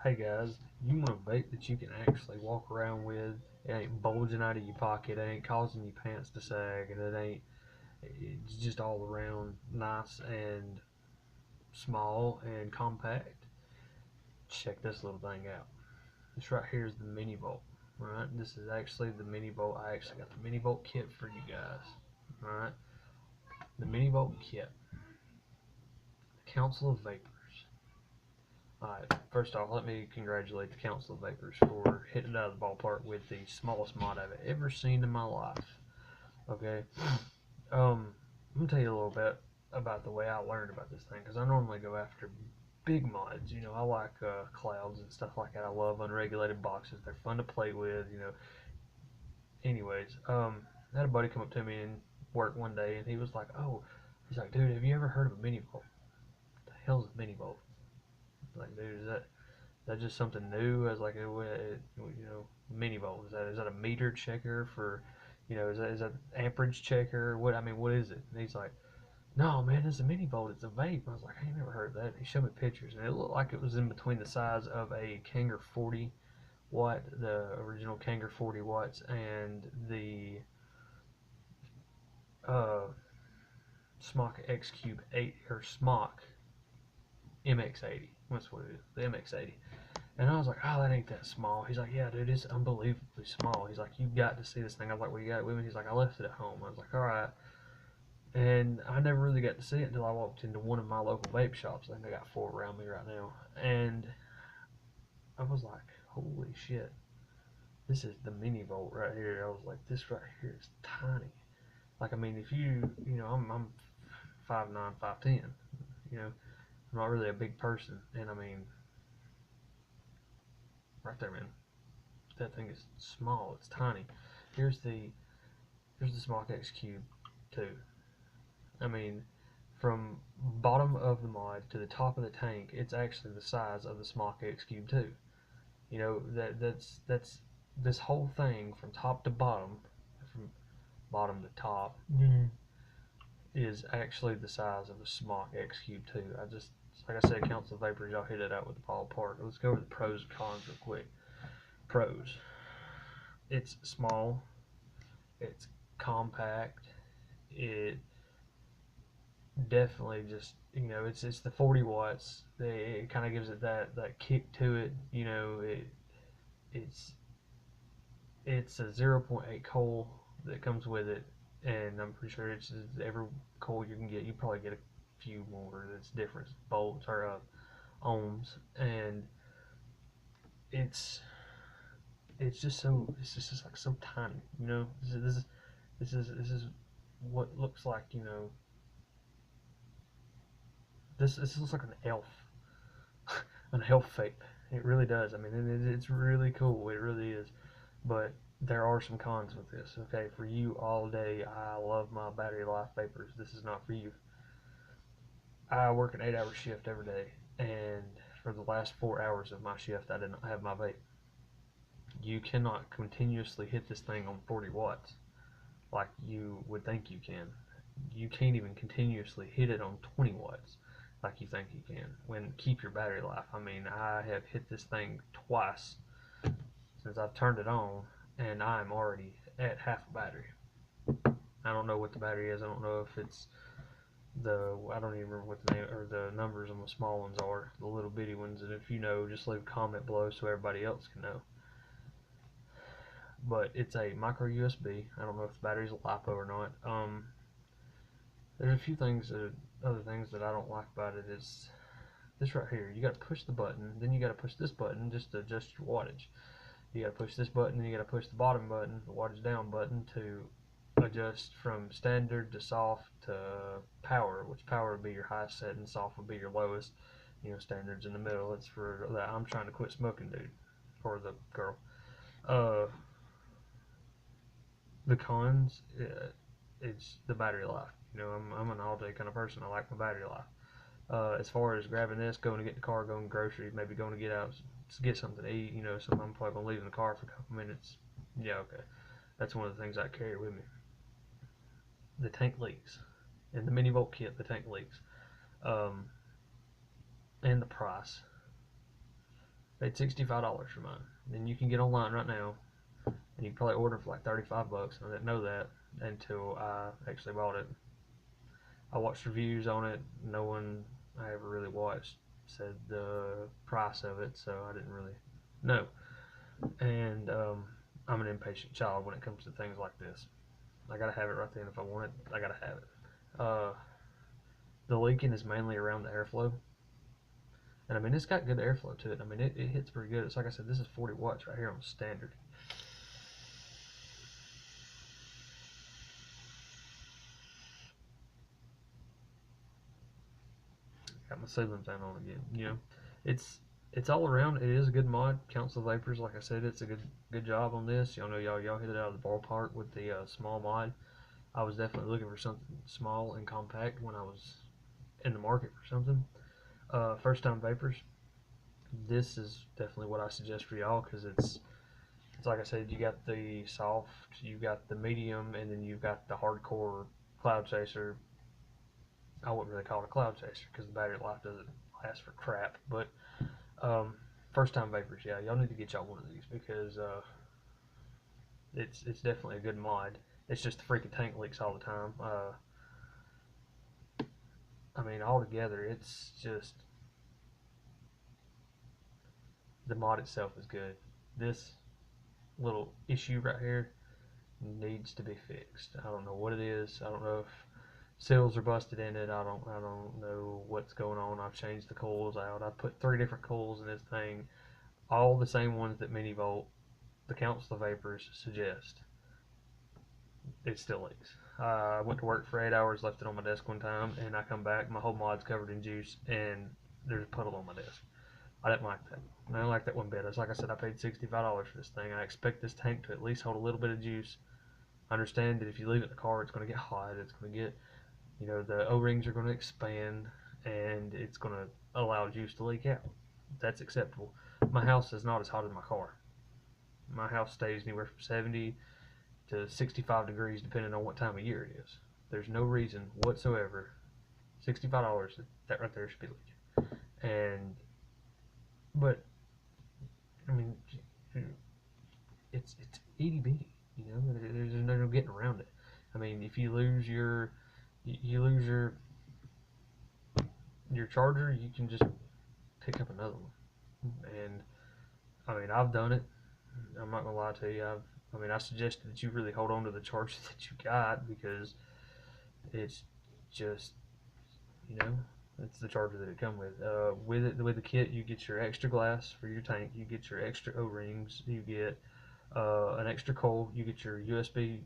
Hey guys, you want a vape that you can actually walk around with? It ain't bulging out of your pocket, it ain't causing your pants to sag, and it's just all around nice and small and compact. Check this little thing out. This right here is the Mini Volt. Right, this is actually the Mini Volt. I actually got the Mini Volt kit for you guys. Alright, the Mini Volt kit. The Council of Vapors. Alright, first off, let me congratulate the Council of Vapors for hitting it out of the ballpark with the smallest mod I've ever seen in my life. Okay, I'm gonna tell you a little bit about the way I learned about this thing because I normally go after big mods. You know, I like clouds and stuff like that. I love unregulated boxes. They're fun to play with. Anyways, I had a buddy come up to me in work one day and he was like, "Oh, he's like, dude, have you ever heard of a mini volt? What the hell's a mini volt?" Like, dude, is that just something new? As like, mini volt is that a meter checker for, is that amperage checker? What I mean, what is it? And he's like, no, man, it's a mini volt. It's a vape. I was like, I ain't never heard of that. He showed me pictures, and it looked like it was in between the size of a Kanger 40 watt, the original Kanger 40 watts, and the uh, Smock X Cube 8 or Smock MX80. That's what it is, the MX80. And I was like, oh, that ain't that small. He's like, yeah, dude, it's unbelievably small. He's like, you got to see this thing. I was like, well, you got it with me? He's like, I left it at home. I was like, all right. And I never really got to see it until I walked into one of my local vape shops. I think they got four around me right now. And I was like, holy shit, this is the mini volt right here. I was like, this right here is tiny. Like, I mean, if I'm 5'9", 5'10", I'm not really a big person. And I mean, right there, man, that thing is small. It's tiny. Here's the Smock X Cube 2. I mean, from bottom of the mod to the top of the tank, it's actually the size of the Smock X Cube 2. That's this whole thing from top to bottom, from bottom to top, is actually the size of the Smock X Cube 2. Like I said, Council of Vapors, y'all hit it out with the ballpark. Let's go over the pros and cons real quick. Pros: it's small, it's compact, it definitely just it's the 40 watts. It kind of gives it that kick to it. It's it's a zero point 0.8 coil that comes with it, and I'm pretty sure it's just every coil you can get. You probably get a few more that's different volts or ohms, and it's it's just like so tiny. This is what looks like this looks like an elf. An elf vape. It really does. I mean, it's really cool. It really is. But there are some cons with this. Okay, for you all day, I love my battery life vapors. This is not for you. I work an 8-hour shift every day, and for the last 4 hours of my shift, I did not have my vape. You cannot continuously hit this thing on 40 watts like you would think you can. You can't even continuously hit it on 20 watts like you think you can. When keep your battery life. I mean, I have hit this thing twice since I've turned it on, and I'm already at half a battery. I don't know what the battery is. I don't know if it's I don't even remember what the name or the numbers on the small ones are, the little bitty ones. And if you know, just leave a comment below so everybody else can know. But it's a micro USB. I don't know if the battery's a LiPo or not. There's a few other things that I don't like about it is this right here. You got to push the button, then you got to push this button just to adjust your wattage. You got to push this button, then you got to push the bottom button, the wattage down button, to adjust from standard to soft to power, which power would be your highest setting, soft would be your lowest. Standards in the middle. It's for that I'm trying to quit smoking, dude, or the girl. Uh, the cons, it's the battery life. I'm an all day kind of person. I like my battery life. As far as grabbing this, going to get in the car, going groceries, maybe going to get out to get something to eat, something I'm probably going to leave in the car for a couple minutes. Yeah, okay. That's one of the things I carry with me. The tank leaks. In the mini volt kit, the tank leaks. Um, and the price. Paid $65 for mine. And you can get online right now, and you can probably order for like 35 bucks. I didn't know that until I actually bought it. I watched reviews on it. No one I ever really watched said the price of it, so I didn't really know. And I'm an impatient child when it comes to things like this. I gotta have it right then. If I want it, I gotta have it. The leaking is mainly around the airflow. And I mean, it's got good airflow to it. I mean, it hits pretty good. It's like I said, this is 40 watts right here on standard. Got my ceiling fan on again. You know, it's all around. It is a good mod. Council Vapors, like I said, it's a good job on this. Y'all know y'all hit it out of the ballpark with the small mod. I was definitely looking for something small and compact when I was in the market for something. First time vapors. This is definitely what I suggest for y'all because it's like I said, you got the soft, you got the medium, and then you've got the hardcore cloud chaser. I wouldn't really call it a cloud chaser because the battery life doesn't last for crap. But first time vapors, yeah, y'all need to get y'all one of these because it's definitely a good mod. It's just the freaking tank leaks all the time. I mean, altogether, it's just the mod itself is good. This little issue right here needs to be fixed. I don't know what it is. I don't know if seals are busted in it. I don't know what's going on. I've changed the coils out. I put 3 different coils in this thing, all the same ones that Minivolt, the Council Vapors suggest. It still leaks. I went to work for 8 hours, left it on my desk one time, and I come back, my whole mod's covered in juice, and there's a puddle on my desk. I didn't like that. I didn't like that one bit. It's like I said, I paid $65 for this thing. I expect this tank to at least hold a little bit of juice. I understand that if you leave it in the car, it's going to get hot. It's going to get, the O-rings are going to expand, and it's going to allow juice to leak out. That's acceptable. My house is not as hot as my car. My house stays anywhere from 70 to 65 degrees depending on what time of year it is. There's no reason whatsoever. $65, that right there should be leaking. But I mean, it's itty bitty. There's no getting around it. I mean, if you lose your charger, you can just pick up another one. And I mean, I've done it. I'm not gonna lie to you. I suggested that you really hold on to the charger that you got because it's just, it's the charger that it come with. With the kit, you get your extra glass for your tank. You get your extra O-rings. You get an extra coil. You get your USB.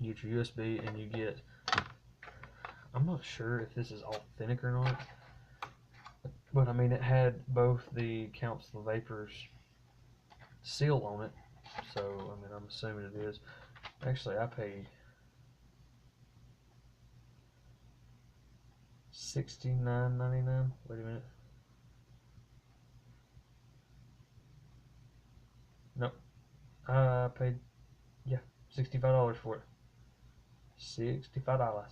And you get. I'm not sure if this is authentic or not, but I mean it had both the Council Vapors seal on it, so I mean I'm assuming it is. Actually, I paid $69.99. Wait a minute. Nope. I paid $65 for it. $65.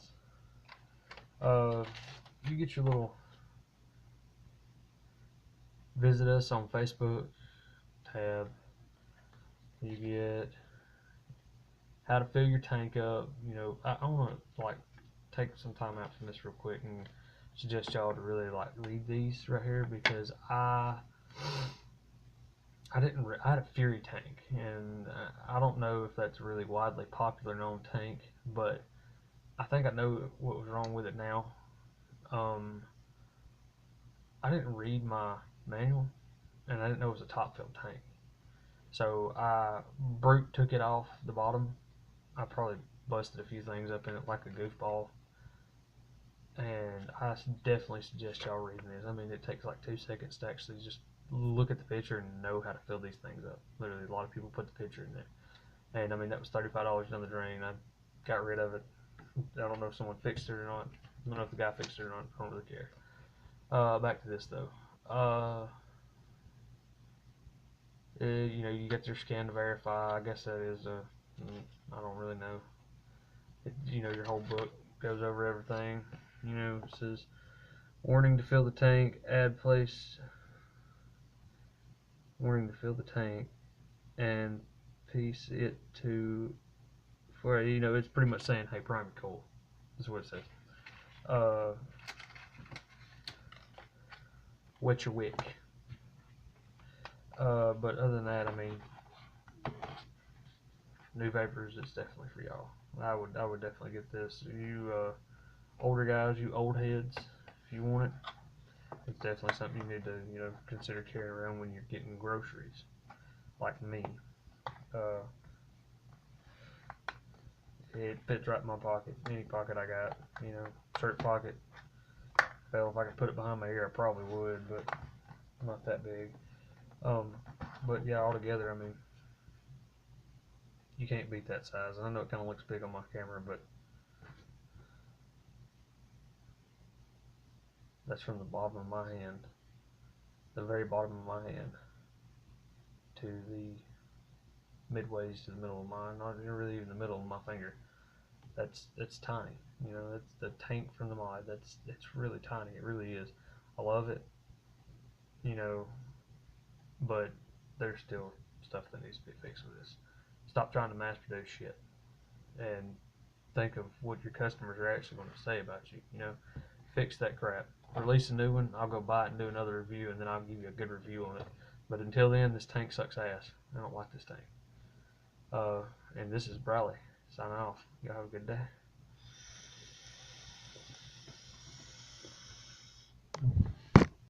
You get your little visit us on Facebook tab. You get how to fill your tank up. I want to take some time out from this real quick and suggest y'all to really read these right here because I had a Fury tank, and I don't know if that's a really widely popular known tank, but I think I know what was wrong with it now. I didn't read my manual, and I didn't know it was a top fill tank. So I brute took it off the bottom. I probably busted a few things up in it like a goofball. And I definitely suggest y'all reading this. I mean, it takes like 2 seconds to actually just look at the picture and know how to fill these things up. Literally, a lot of people put the picture in there. And I mean, that was $35 down the drain. I got rid of it. I don't know if someone fixed it or not. I don't know if the guy fixed it or not. I don't really care. Back to this though. You get your scan to verify. I guess that is I don't really know. Your whole book goes over everything. It says warning to fill the tank. Add place. wanting to fill the tank and piece it to, for it's pretty much saying, hey, prime your coal. That's what it says. Wet your wick. But other than that, I mean, new vapors, it's definitely for y'all. I would definitely get this. You older guys, you old heads, if you want it, it's definitely something you need to consider carrying around when you're getting groceries, like me. Uh, it fits right in my pocket, any pocket I got, shirt pocket. Hell, if I could put it behind my ear, I probably would, but not that big. But yeah, altogether, I mean, you can't beat that size. I know it kind of looks big on my camera, but that's from the bottom of my hand, the very bottom of my hand, to the midways to the middle of mine, not really even the middle of my finger. That's tiny. That's the tank from the mod. It's really tiny. It really is. I love it. You know, but there's still stuff that needs to be fixed with this. Stop trying to mass produce shit and think of what your customers are actually going to say about you. Fix that crap. Release a new one. I'll go buy it and do another review, and then I'll give you a good review on it. But until then, this tank sucks ass. I don't like this tank. And this is Bradley signing off. Y'all have a good day.